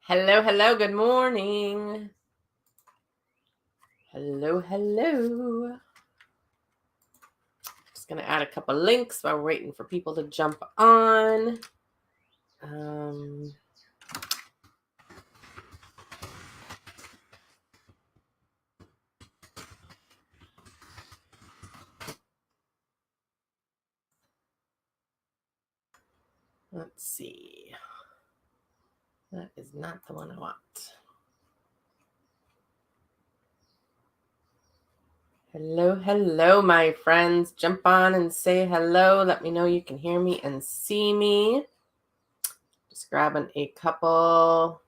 Hello, hello, good morning. Hello. Just going to add a couple links while we're waiting for people to jump on. Let's see. That is not the one I want. Hello, my friends. Jump on and say hello. Let me know you can hear me and see me. Just grabbing a couple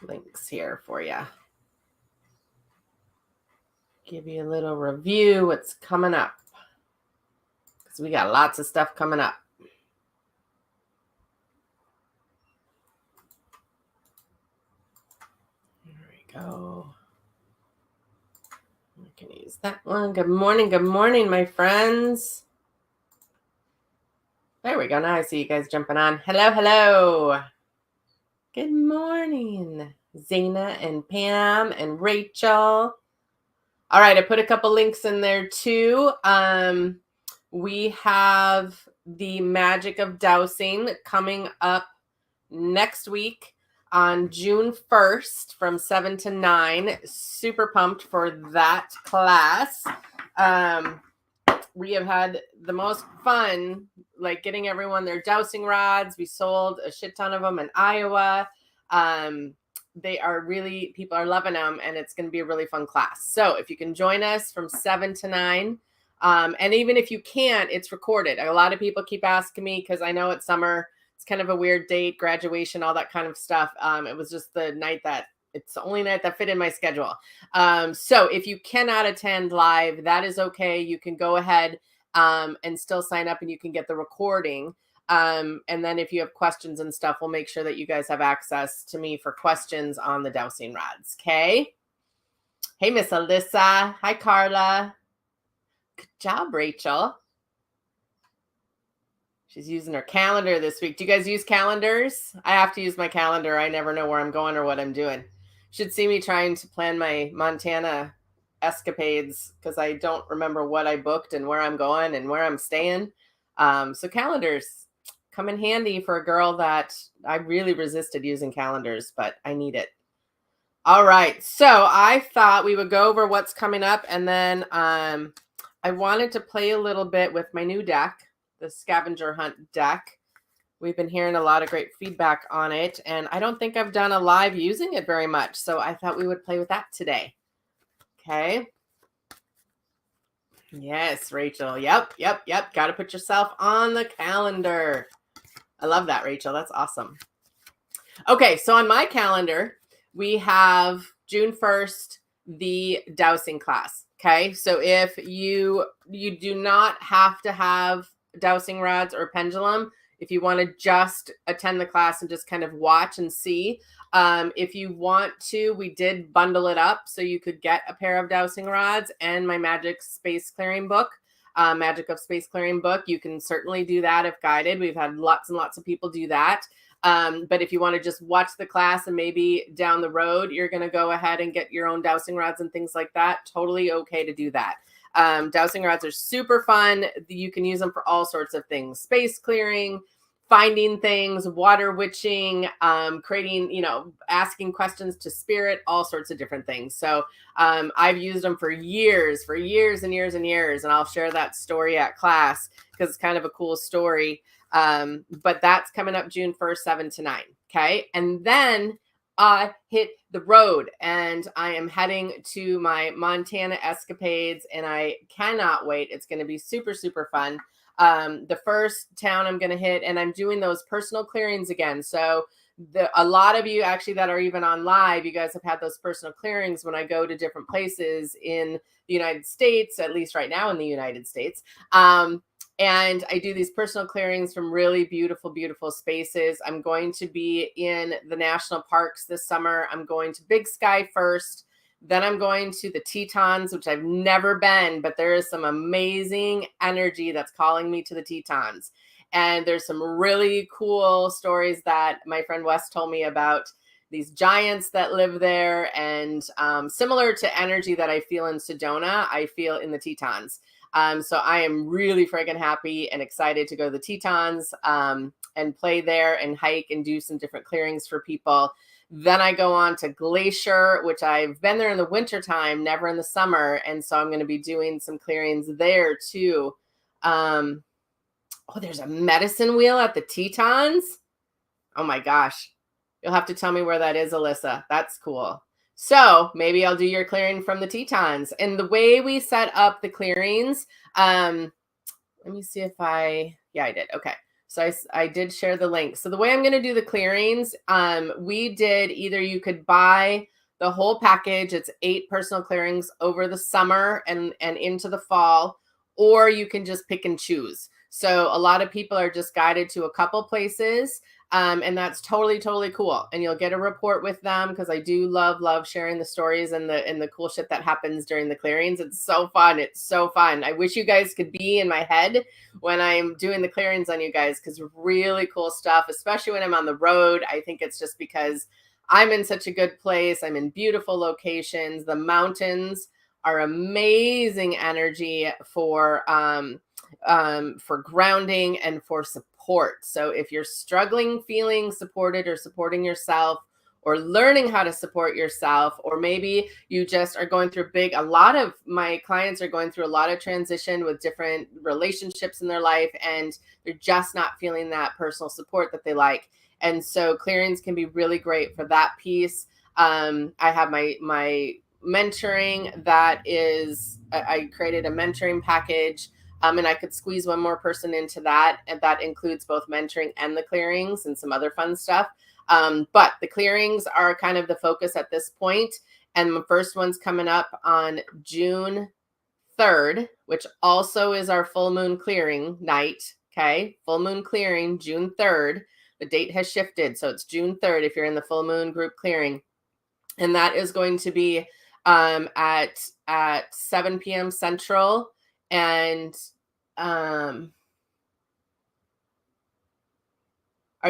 links here for you. Give you a little review what's coming up, because we got lots of stuff coming up. There we go. I can use that one. Good morning, my friends. There we go. Now I see you guys jumping on. Hello. Good morning, Zena and Pam and Rachel. All right, I put a couple links in there too. We have the Magic of Dowsing coming up next week on June 1st from 7 to 9. Super pumped for that class. We have had the most fun, like getting everyone their dowsing rods. We sold a shit ton of them in Iowa. They are really, people are loving them, and it's going to be a really fun class. So if you can join us from 7 to 9, and even if you can't, it's recorded. A lot of people keep asking me, because I know it's summer, it's kind of a weird date, graduation, all that kind of stuff. It was just it's the only night that fit in my schedule. So if you cannot attend live, that is okay. You can go ahead and still sign up, and you can get the recording. And then if you have questions and stuff, we'll make sure that you guys have access to me for questions on the dowsing rods. Okay. Hey, Miss Alyssa. Hi, Carla. Good job, Rachel. She's using her calendar this week. Do you guys use calendars? I have to use my calendar. I never know where I'm going or what I'm doing. Should see me trying to plan my Montana escapades, because I don't remember what I booked and where I'm going and where I'm staying. So calendars come in handy for a girl that I really resisted using calendars, but I need it. All right. So I thought we would go over what's coming up, and then I wanted to play a little bit with my new deck, the Scavenger Hunt deck. We've been hearing a lot of great feedback on it, and I don't think I've done a live using it very much, so I thought we would play with that today. Okay. Yes, Rachel. Yep. Got to put yourself on the calendar. I love that, Rachel. That's awesome. Okay, so on my calendar, we have June 1st, the dowsing class. Okay, so if you do not have to have dowsing rods or pendulum, if you want to just attend the class and just kind of watch and see, if you want to, we did bundle it up so you could get a pair of dowsing rods and my Magic Space Clearing book, Magic of Space Clearing book. You can certainly do that if guided. We've had lots and lots of people do that. But if you want to just watch the class and maybe down the road, you're going to go ahead and get your own dowsing rods and things like that, totally okay to do that. Dowsing rods are super fun. You can use them for all sorts of things: space clearing, finding things, water witching, creating, asking questions to spirit, all sorts of different things. So I've used them for years and years. And I'll share that story at class because it's kind of a cool story. But that's coming up June 1st, 7 to 9. Okay. And then I hit the road and I am heading to my Montana escapades, and I cannot wait. It's going to be super, super fun. The first town I'm going to hit, and I'm doing those personal clearings again. So a lot of you actually that are even on live, you guys have had those personal clearings when I go to different places in the United States, at least right now in the United States. And I do these personal clearings from really beautiful, beautiful spaces. I'm going to be in the national parks this summer. I'm going to Big Sky first. Then I'm going to the Tetons, which I've never been, but there is some amazing energy that's calling me to the Tetons. And there's some really cool stories that my friend Wes told me about these giants that live there, and similar to energy that I feel in Sedona, I feel in the Tetons. So I am really friggin' happy and excited to go to the Tetons and play there and hike and do some different clearings for people. Then I go on to Glacier, which I've been there in the wintertime, never in the summer. And so I'm going to be doing some clearings there too. Oh, there's a medicine wheel at the Tetons. Oh my gosh. You'll have to tell me where that is, Alyssa. That's cool. So maybe I'll do your clearing from the Tetons. And the way we set up the clearings, let me see if I did. Okay. So I did share the link. So the way I'm going to do the clearings, we did either you could buy the whole package. It's 8 personal clearings over the summer and into the fall, or you can just pick and choose. So a lot of people are just guided to a couple places. And that's totally, totally cool. And you'll get a report with them, because I do love sharing the stories and the cool shit that happens during the clearings. It's so fun. It's so fun. I wish you guys could be in my head when I'm doing the clearings on you guys, because really cool stuff, especially when I'm on the road. I think it's just because I'm in such a good place. I'm in beautiful locations. The mountains are amazing energy for grounding and for support. So if you're struggling, feeling supported or supporting yourself, or learning how to support yourself, or maybe you just are going through a lot of my clients are going through a lot of transition with different relationships in their life, and they're just not feeling that personal support that they like. And so clearings can be really great for that piece. I have my mentoring that is, I created a mentoring package. And I could squeeze one more person into that. And that includes both mentoring and the clearings and some other fun stuff. But the clearings are kind of the focus at this point. And the first one's coming up on June 3rd, which also is our full moon clearing night. Okay. Full moon clearing, June 3rd. The date has shifted. So it's June 3rd if you're in the full moon group clearing. And that is going to be at 7 p.m. Central. And are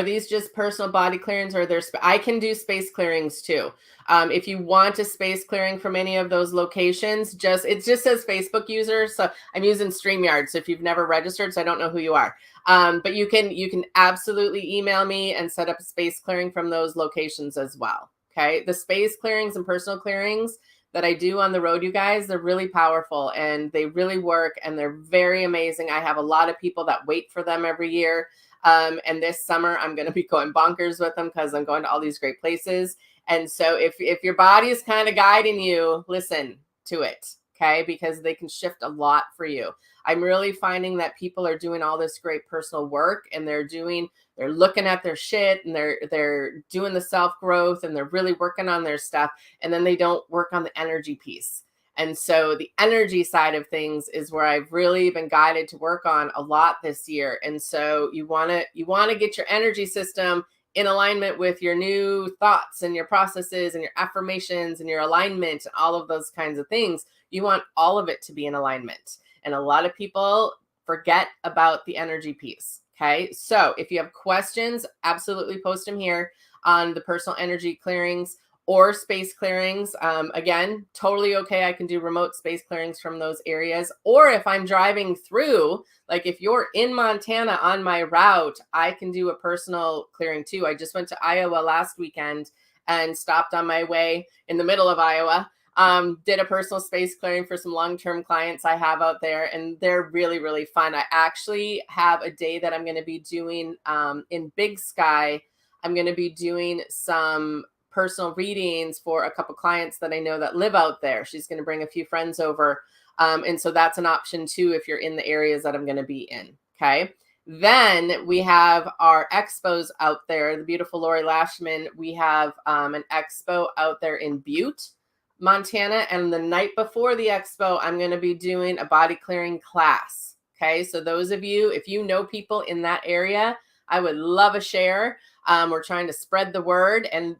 these just personal body clearings, or I can do space clearings too. If you want a space clearing from any of those locations, it just says Facebook user. So I'm using StreamYard. So if you've never registered, so I don't know who you are. But you can absolutely email me and set up a space clearing from those locations as well. Okay. The space clearings and personal clearings that I do on the road, you guys, they're really powerful and they really work and they're very amazing. I have a lot of people that wait for them every year. And this summer, I'm going to be going bonkers with them because I'm going to all these great places. And so if your body is kind of guiding you, listen to it, okay? Because they can shift a lot for you. I'm really finding that people are doing all this great personal work, and they're looking at their shit, and they're doing the self-growth, and they're really working on their stuff, and then they don't work on the energy piece. And so the energy side of things is where I've really been guided to work on a lot this year. And so you want to get your energy system in alignment with your new thoughts and your processes and your affirmations and your alignment and all of those kinds of things. You want all of it to be in alignment. And a lot of people forget about the energy piece. Okay. So if you have questions, absolutely post them here on the personal energy clearings or space clearings. Again, totally okay. I can do remote space clearings from those areas. Or if I'm driving through, like if you're in Montana on my route, I can do a personal clearing too. I just went to Iowa last weekend and stopped on my way in the middle of Iowa. Did a personal space clearing for some long-term clients I have out there, and they're really, really fun. I actually have a day that I'm going to be doing in Big Sky. I'm going to be doing some personal readings for a couple clients that I know that live out there. She's going to bring a few friends over. And so that's an option too, if you're in the areas that I'm going to be in. Okay. Then we have our expos out there. The beautiful Lori Lashman. We have an expo out there in Butte, Montana. And the night before the expo, I'm going to be doing a body clearing class. Okay. So those of you, if you know people in that area, I would love a share. We're trying to spread the word, and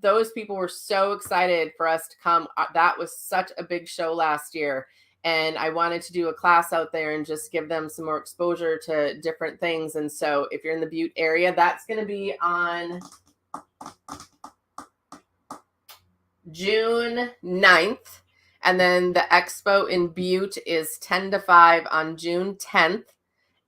those people were so excited for us to come. That was such a big show last year. And I wanted to do a class out there and just give them some more exposure to different things. And so if you're in the Butte area, that's going to be on June 9th. And then the expo in Butte is 10 to 5 on June 10th.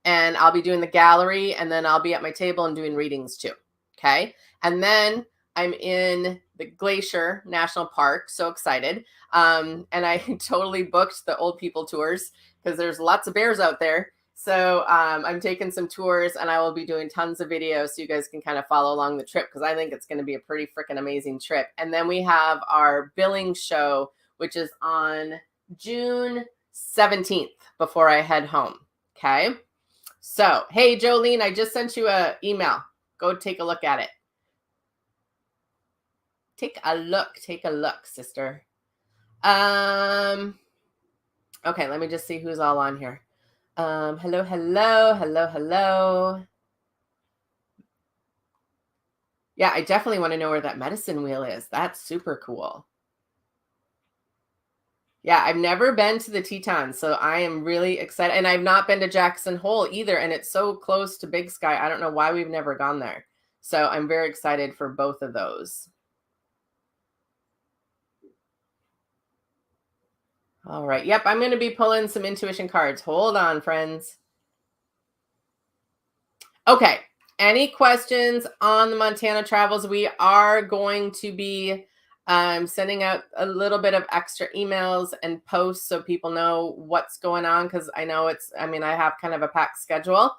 And I'll be doing the gallery, and then I'll be at my table and doing readings too. Okay. And then I'm in the Glacier National Park. So excited. And I totally booked the old people tours because there's lots of bears out there. So I'm taking some tours, and I will be doing tons of videos so you guys can kind of follow along the trip, because I think it's going to be a pretty freaking amazing trip. And then we have our billing show, which is on June 17th before I head home. Okay. So, hey, Jolene, I just sent you an email. Go take a look at it. Take a look, sister. Okay, let me just see who's all on here. Hello. Yeah, I definitely want to know where that medicine wheel is. That's super cool. Yeah, I've never been to the Tetons, so I am really excited. And I've not been to Jackson Hole either, and it's so close to Big Sky. I don't know why we've never gone there. So I'm very excited for both of those. All right. Yep, I'm going to be pulling some intuition cards. Hold on, friends. Okay. Any questions on the Montana travels? We are going to be sending out a little bit of extra emails and posts so people know what's going on, because I know I have kind of a packed schedule.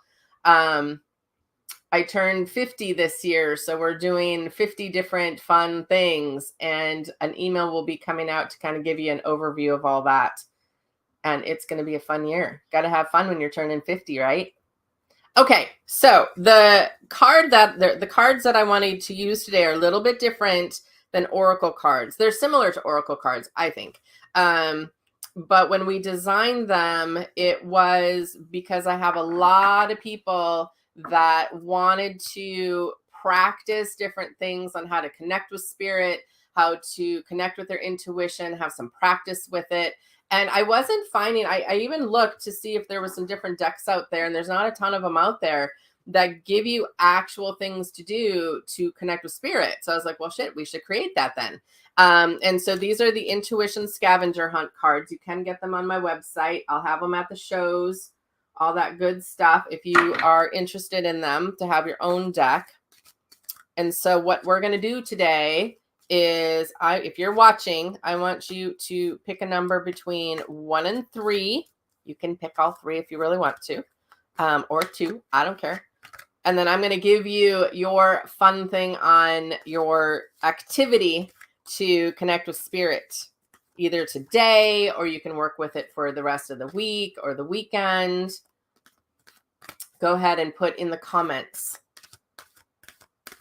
I turned 50 this year, so we're doing 50 different fun things, and an email will be coming out to kind of give you an overview of all that. And it's going to be a fun year. Got to have fun when you're turning 50, right? Okay, so the cards that I wanted to use today are a little bit different than Oracle cards. They're similar to Oracle cards, I think. But when we designed them, it was because I have a lot of people that wanted to practice different things on how to connect with spirit, how to connect with their intuition, have some practice with it. And I wasn't finding, I even looked to see if there was some different decks out there, and there's not a ton of them out there that give you actual things to do to connect with spirit. So I was like, well, shit, we should create that then. And so these are the Intuition Scavenger Hunt cards. You can get them on my website. I'll have them at the shows, all that good stuff, if you are interested in them, to have your own deck. And so what we're going to do today is, if you're watching, I want you to pick a number between 1 and 3. You can pick all 3 if you really want to, or 2. I don't care. And then I'm going to give you your fun thing on your activity to connect with spirit, either today, or you can work with it for the rest of the week or the weekend. Go ahead and put in the comments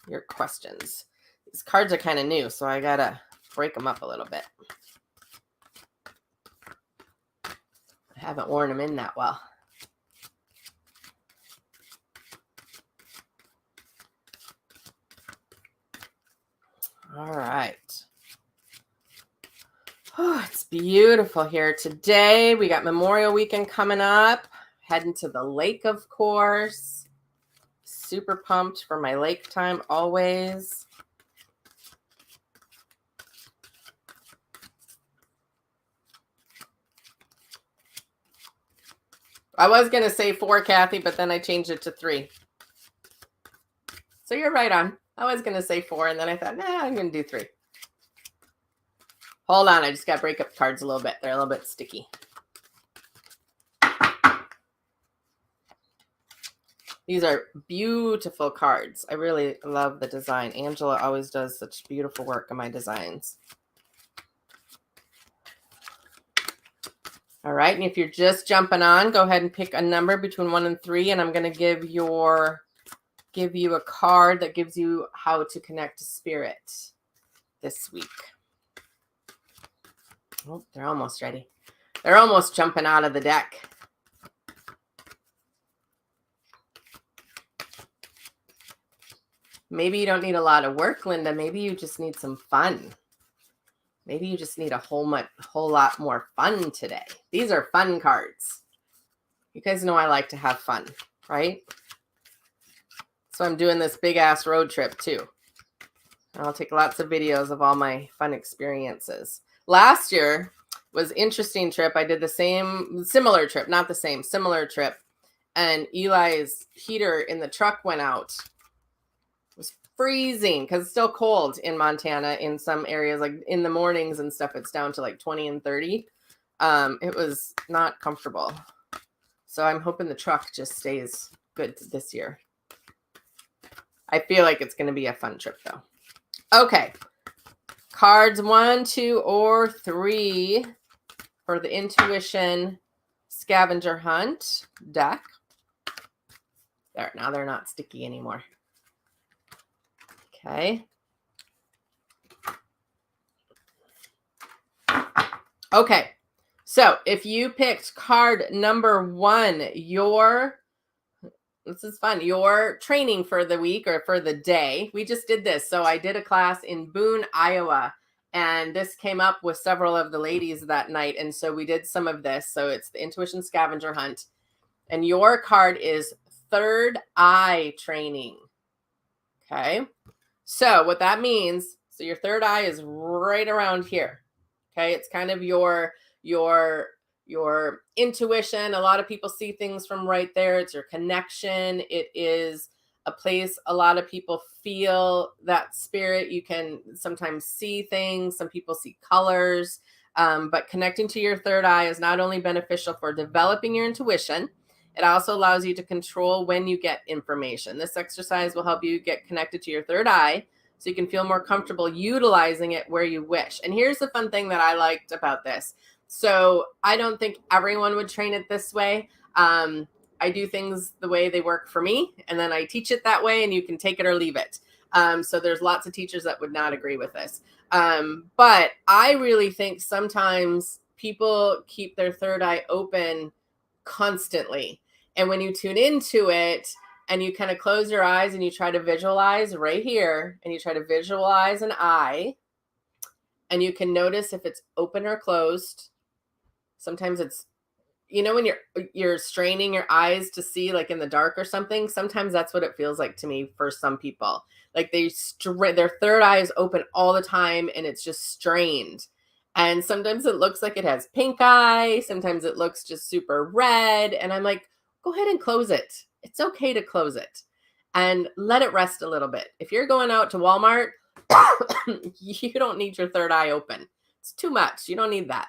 your questions. These cards are kind of new, so I got to break them up a little bit. I haven't worn them in that well. All right. Oh, it's beautiful here today. We got Memorial Weekend coming up. Heading to the lake, of course. Super pumped for my lake time always. I was going to say 4, Kathy, but then I changed it to 3. So you're right on. I was going to say 4, and then I thought, nah, I'm going to do 3. Hold on. I just got to break up the cards a little bit. They're a little bit sticky. These are beautiful cards. I really love the design. Angela always does such beautiful work on my designs. All right. And if you're just jumping on, go ahead and pick a number between 1 and 3. And I'm going to give you a card that gives you how to connect to spirit this week. Oh, they're almost ready. They're almost jumping out of the deck. Maybe you don't need a lot of work, Linda. Maybe you just need some fun. Maybe you just need a whole lot more fun today. These are fun cards. You guys know I like to have fun, right? So I'm doing this big ass road trip too. I'll take lots of videos of all my fun experiences. Last year was an interesting trip. I did the similar trip, not the same, similar trip. And Eli's heater in the truck went out. It was freezing because it's still cold in Montana in some areas, like in the mornings and stuff, it's down to like 20 and 30. It was not comfortable. So I'm hoping the truck just stays good this year. I feel like it's going to be a fun trip though. Okay. Cards 1, 2, or 3 for the Intuition Scavenger Hunt deck. There, now they're not sticky anymore. Okay. Okay. So if you picked card number 1, this is fun, your training for the week or for the day. We just did this. So I did a class in Boone, Iowa, and this came up with several of the ladies that night. And so we did some of this. So it's the Intuition Scavenger Hunt. And your card is Third Eye Training. Okay. So what that means, so your third eye is right around here. Okay. It's kind of your intuition. A lot of people see things from right there. It's your connection. It is a place a lot of people feel that spirit. You can sometimes see things. Some people see colors. But connecting to your third eye is not only beneficial for developing your intuition, it also allows you to control when you get information. This exercise will help you get connected to your third eye so you can feel more comfortable utilizing it where you wish. And here's the fun thing that I liked about this. So I don't think everyone would train it this way. I do things the way they work for me, and then I teach it that way, and you can take it or leave it. So there's lots of teachers that would not agree with this. But I really think sometimes people keep their third eye open constantly. And when you tune into it and you kind of close your eyes and you try to visualize right here, and you try to visualize an eye, and you can notice if it's open or closed. Sometimes it's, when you're straining your eyes to see like in the dark or something, sometimes that's what it feels like to me for some people. Like their third eye is open all the time and it's just strained. And sometimes it looks like it has pink eye. Sometimes it looks just super red. And I'm like, go ahead and close it. It's okay to close it and let it rest a little bit. If you're going out to Walmart, you don't need your third eye open. It's too much. You don't need that.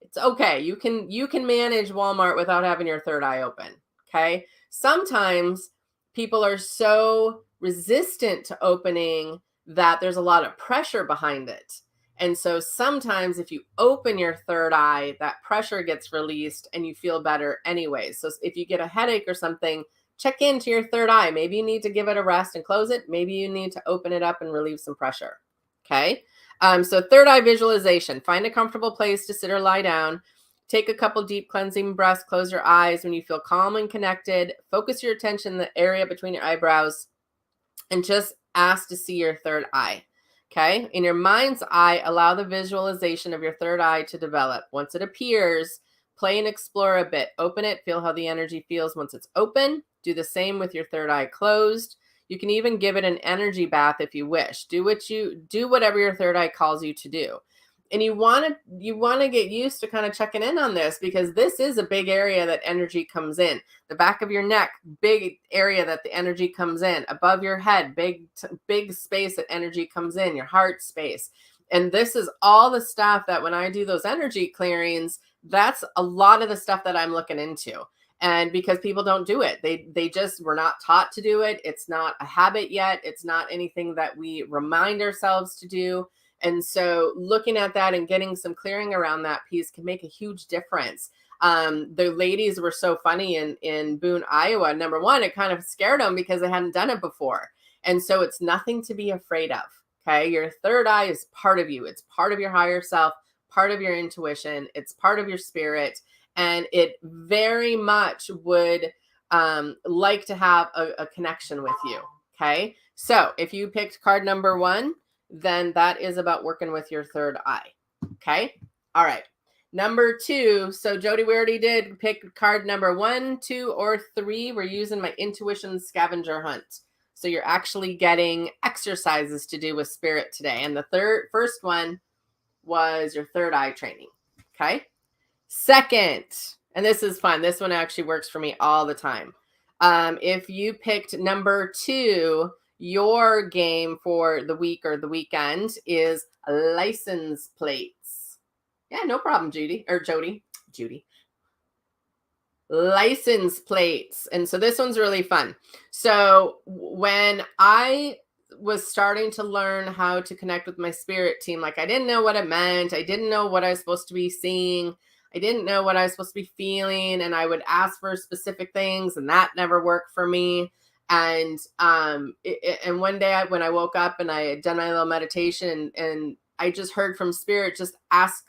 It's okay. You can manage Walmart without having your third eye open. Okay. Sometimes people are so resistant to opening that there's a lot of pressure behind it. And so sometimes if you open your third eye, that pressure gets released and you feel better anyway. So if you get a headache or something, check into your third eye. Maybe you need to give it a rest and close it. Maybe you need to open it up and relieve some pressure. Okay. So third eye visualization, find a comfortable place to sit or lie down. Take a couple deep cleansing breaths. Close your eyes when you feel calm and connected. Focus your attention in the area between your eyebrows and just ask to see your third eye. Okay. In your mind's eye, allow the visualization of your third eye to develop. Once it appears, play and explore a bit. Open it. Feel how the energy feels once it's open. Do the same with your third eye closed. You can even give it an energy bath if you wish. Do whatever your third eye calls you to do. And you want to get used to kind of checking in on this, because this is a big area that energy comes in. The back of your neck, big area that the energy comes in. Above your head, big space that energy comes in. Your heart space. And this is all the stuff that when I do those energy clearings, that's a lot of the stuff that I'm looking into. And because people don't do it, they just were not taught to do it. It's not a habit yet. It's not anything that we remind ourselves to do. And so looking at that and getting some clearing around that piece can make a huge difference. The ladies were so funny in Boone, Iowa. Number one, it kind of scared them because they hadn't done it before. And so it's nothing to be afraid of. Okay. Your third eye is part of you. It's part of your higher self, part of your intuition. It's part of your spirit. And it very much would like to have a connection with you. Okay. So if you picked card number 1, then that is about working with your third eye. Okay. All right. Number 2. So Jody, we already did pick card number 1, 2, or 3. We're using my intuition scavenger hunt. So you're actually getting exercises to do with spirit today. And the first one was your third eye training. Okay. Second, and this is fun. This one actually works for me all the time. If you picked number 2, your game for the week or the weekend is license plates. Yeah, no problem, Jody. License plates. And so this one's really fun. So when I was starting to learn how to connect with my spirit team, like I didn't know what it meant. I didn't know what I was supposed to be seeing. I didn't know what I was supposed to be feeling. And I would ask for specific things and that never worked for me. And and one day when I woke up and I had done my little meditation and I just heard from spirit, just ask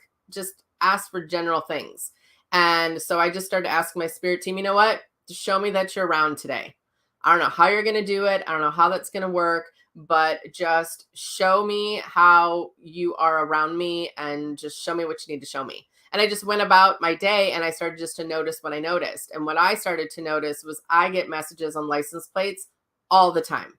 for general things. And so I just started asking my spirit team, you know what? Just show me that you're around today. I don't know how you're going to do it. I don't know how that's going to work, but just show me how you are around me and just show me what you need to show me. And I just went about my day and I started just to notice what I noticed. And what I started to notice was I get messages on license plates all the time.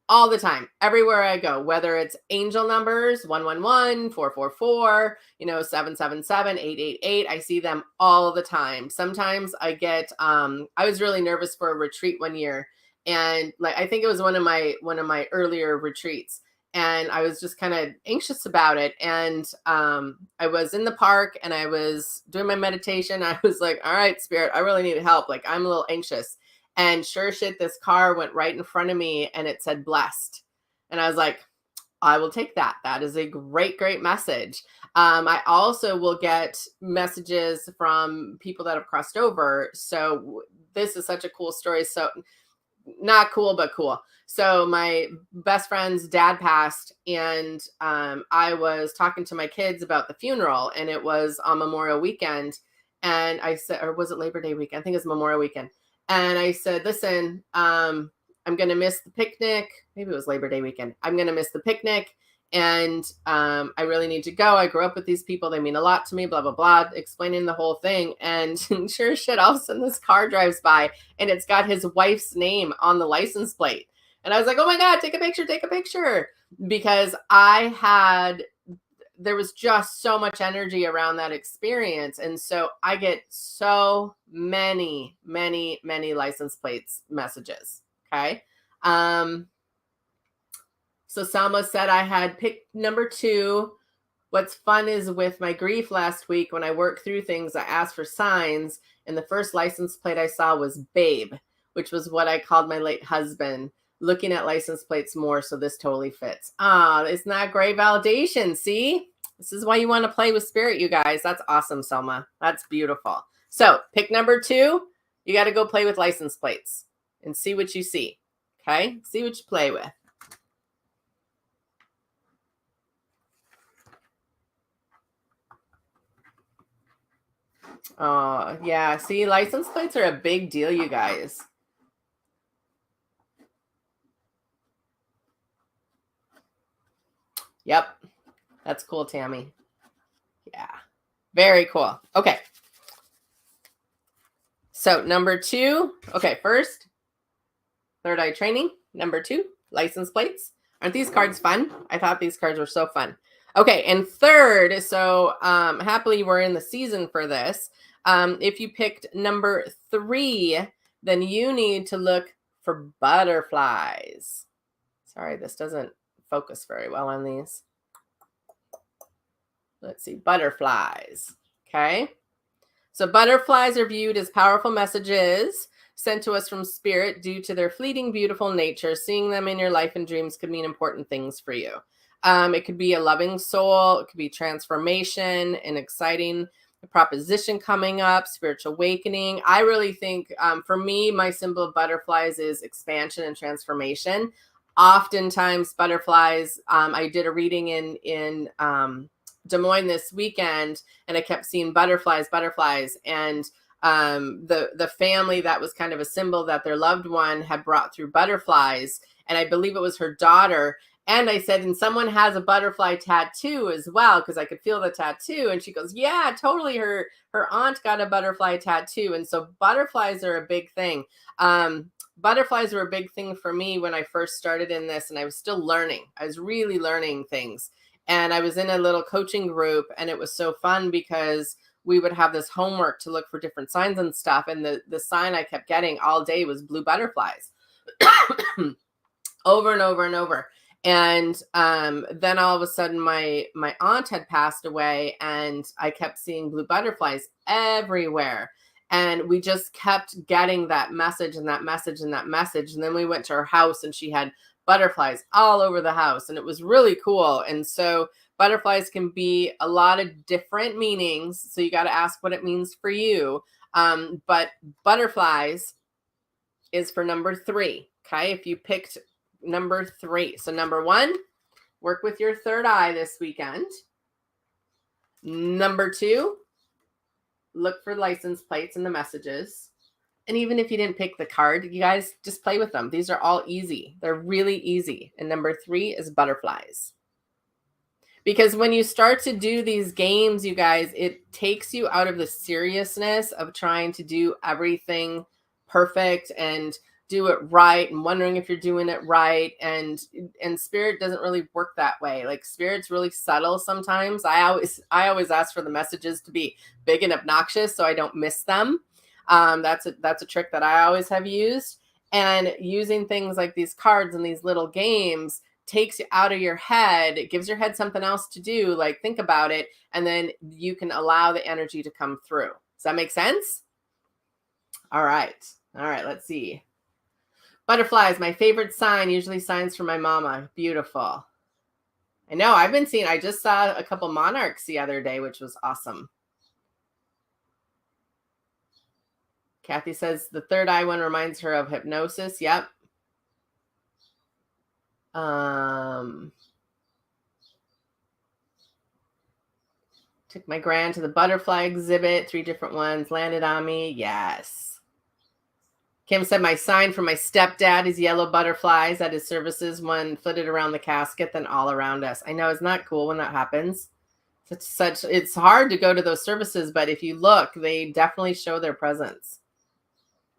All the time, everywhere I go, whether it's angel numbers, 111, 444, 777, 888, I see them all the time. Sometimes I get, I was really nervous for a retreat one year. And like, I think it was one of my earlier retreats. And I was just kind of anxious about it. And I was in the park and I was doing my meditation. I was like, all right, spirit, I really need help. Like, I'm a little anxious. And sure shit, this car went right in front of me and it said blessed. And I was like, I will take that. That is a great, great message. I also will get messages from people that have crossed over. So this is such a cool story. So not cool, but cool. So my best friend's dad passed and I was talking to my kids about the funeral and it was on Memorial weekend. And I said, or was it Labor Day weekend? I think it was Memorial weekend. And I said, listen, I'm going to miss the picnic. Maybe it was Labor Day weekend. I'm going to miss the picnic. And I really need to go. I grew up with these people. They mean a lot to me, blah, blah, blah, explaining the whole thing. And sure as shit, all of a sudden this car drives by and it's got his wife's name on the license plate. And I was like, oh my God, take a picture. Because there was just so much energy around that experience. And so I get so many license plates messages. Okay. So Salma said I had picked number 2. What's fun is with my grief last week, when I worked through things, I asked for signs. And the first license plate I saw was Babe, which was what I called my late husband. Looking at license plates more. So this totally fits. Isn't that great validation? See? This is why you want to play with spirit, you guys. That's awesome, Selma. That's beautiful. So pick number 2. You got to go play with license plates and see what you see. Okay? See what you play with. Oh, yeah. See, license plates are a big deal, you guys. Yep. That's cool, Tammy. Yeah. Very cool. Okay. So number 2. Okay, first, third eye training. Number 2, license plates. Aren't these cards fun? I thought these cards were so fun. Okay, and third, so happily we're in the season for this. If you picked number 3, then you need to look for butterflies. Sorry, this doesn't focus very well on these. Let's see, butterflies. Okay. So butterflies are viewed as powerful messages sent to us from spirit due to their fleeting, beautiful nature. Seeing them in your life and dreams could mean important things for you. It could be a loving soul. It could be transformation, an exciting proposition coming up, spiritual awakening. I really think for me, my symbol of butterflies is expansion and transformation. Oftentimes butterflies, I did a reading in Des Moines this weekend and I kept seeing butterflies and the family that was kind of a symbol that their loved one had brought through butterflies, and I believe it was her daughter, And I said, and someone has a butterfly tattoo as well, because I could feel the tattoo. And she goes, yeah, totally. Her aunt got a butterfly tattoo. And so butterflies are a big thing. Butterflies were a big thing for me when I first started in this, and I was still learning. I was really learning things. And I was in a little coaching group, and it was so fun because we would have this homework to look for different signs and stuff. And the sign I kept getting all day was blue butterflies over and over and over. And then all of a sudden my aunt had passed away, and I kept seeing blue butterflies everywhere. And we just kept getting that message and that message and that message. And then we went to her house, and she had butterflies all over the house, and it was really cool. And so butterflies can be a lot of different meanings. So you got to ask what it means for you. But butterflies is for number 3. Okay. If you picked number 3. So number 1, work with your third eye this weekend. Number 2, look for license plates and the messages. And even if you didn't pick the card, you guys just play with them. These are all easy. They're really easy. And number 3 is butterflies. Because when you start to do these games, you guys, it takes you out of the seriousness of trying to do everything perfect and do it right and wondering if you're doing it right. And spirit doesn't really work that way. Like, spirit's really subtle sometimes. I always ask for the messages to be big and obnoxious so I don't miss them. That's a trick that I always have used. And using things like these cards and these little games takes you out of your head. It gives your head something else to do, like think about it, and then you can allow the energy to come through. Does that make sense? All right, let's see. Butterflies, my favorite sign, usually signs from my mama. Beautiful. I know, I just saw a couple monarchs the other day, which was awesome. Kathy says the third eye one reminds her of hypnosis. Yep. Took my grand to the butterfly exhibit, 3 different ones landed on me. Yes. Kim said my sign for my stepdad is yellow butterflies at his services, one flitted around the casket, then all around us. I know, isn't that cool when that happens? It's hard to go to those services, but if you look, they definitely show their presence.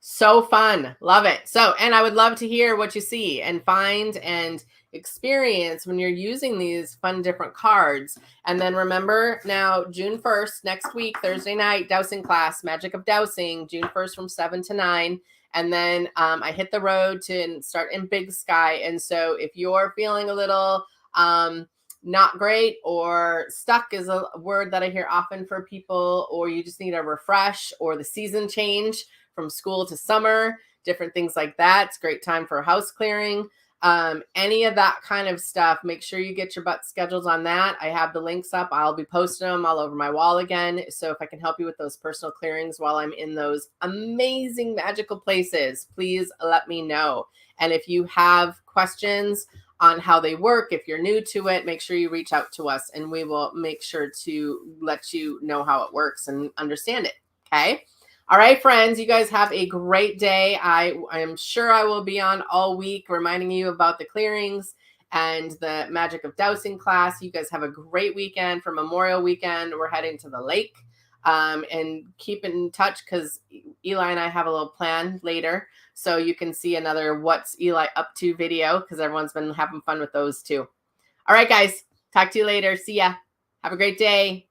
So fun. Love it. So, and I would love to hear what you see and find and experience when you're using these fun different cards. And then remember, now June 1st, next week, Thursday night, dowsing class, Magic of Dowsing, June 1st from 7 to 9. And then I hit the road to start in Big Sky. And so if you're feeling a little not great, or stuck is a word that I hear often for people, or you just need a refresh, or the season change from school to summer, different things like that. It's a great time for house clearing. Any of that kind of stuff, make sure you get your butt scheduled on that. I have the links up. I'll be posting them all over my wall again. So if I can help you with those personal clearings while I'm in those amazing magical places, please let me know. And if you have questions on how they work, if you're new to it, make sure you reach out to us and we will make sure to let you know how it works and understand it. Okay. All right, friends, you guys have a great day. I am sure I will be on all week reminding you about the clearings and the Magic of Dowsing class. You guys have a great weekend. For Memorial Weekend, we're heading to the lake, and keep in touch because Eli and I have a little plan later. So you can see another What's Eli Up To video because everyone's been having fun with those too. All right, guys, talk to you later. See ya. Have a great day.